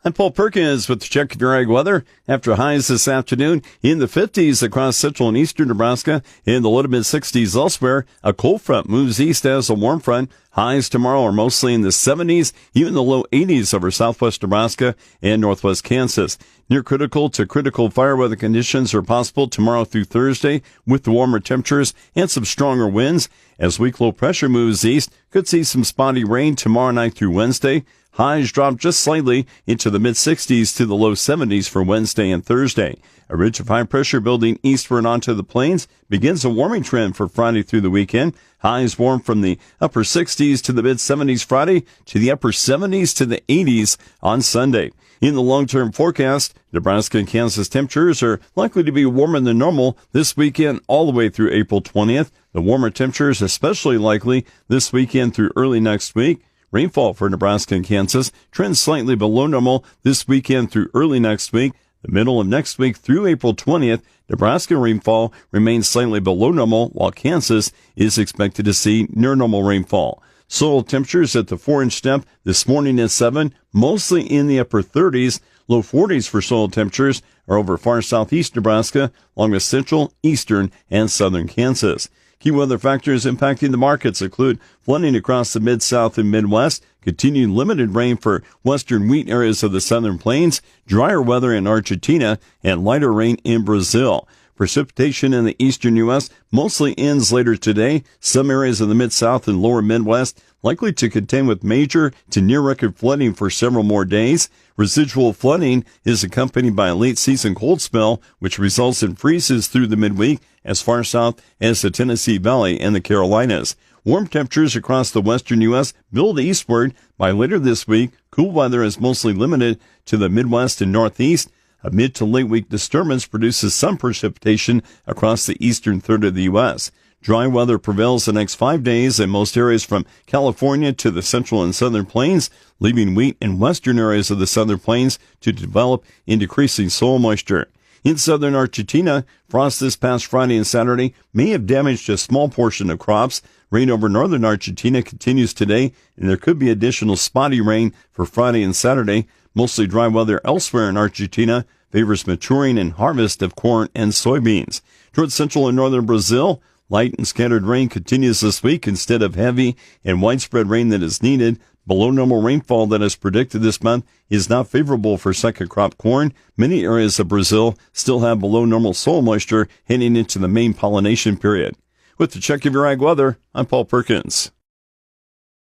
I'm Paul Perkins with the check of your ag weather. After highs this afternoon in the 50s across central and eastern Nebraska, in the low to mid 60s elsewhere, a cold front moves east as a warm front. Highs tomorrow are mostly in the 70s, even the low 80s over southwest Nebraska and northwest Kansas. Near critical to critical fire weather conditions are possible tomorrow through Thursday with the warmer temperatures and some stronger winds. As weak low pressure moves east, could see some spotty rain tomorrow night through Wednesday. Highs drop just slightly into the mid-60s to the low 70s for Wednesday and Thursday. A ridge of high pressure building eastward onto the plains begins a warming trend for Friday through the weekend. Highs warm from the upper 60s to the mid-70s Friday to the upper 70s to the 80s on Sunday. In the long-term forecast, Nebraska and Kansas temperatures are likely to be warmer than normal this weekend all the way through April 20th. The warmer temperatures especially likely this weekend through early next week. Rainfall for Nebraska and Kansas trends slightly below normal this weekend through early next week. The middle of next week through April 20th, Nebraska rainfall remains slightly below normal, while Kansas is expected to see near normal rainfall. Soil temperatures at the 4-inch depth this morning at 7, mostly in the upper 30s. Low 40s for soil temperatures are over far southeast Nebraska, along with central, eastern, and southern Kansas. Key weather factors impacting the markets include flooding across the mid-south and midwest, continued limited rain for western wheat areas of the southern plains, drier weather in Argentina, and lighter rain in Brazil. Precipitation in the eastern U.S. mostly ends later today. Some areas of the mid-south and lower midwest likely to contend with major to near-record flooding for several more days. Residual flooding is accompanied by a late-season cold spell, which results in freezes through the midweek as far south as the Tennessee Valley and the Carolinas. Warm temperatures across the western U.S. build eastward. By later this week, cool weather is mostly limited to the Midwest and Northeast. A mid to late week disturbance produces some precipitation across the eastern third of the U.S. Dry weather prevails the next 5 days in most areas from California to the central and southern plains, leaving wheat in western areas of the southern plains to develop in decreasing soil moisture. In southern Argentina, frost this past Friday and Saturday may have damaged a small portion of crops. Rain over northern Argentina continues today, and there could be additional spotty rain for Friday and Saturday. Mostly dry weather elsewhere in Argentina favors maturing and harvest of corn and soybeans. Towards central and northern Brazil, light and scattered rain continues this week instead of heavy and widespread rain that is needed. Below normal rainfall that is predicted this month is not favorable for second crop corn. Many areas of Brazil still have below normal soil moisture heading into the main pollination period. With the check of your ag weather, I'm Paul Perkins.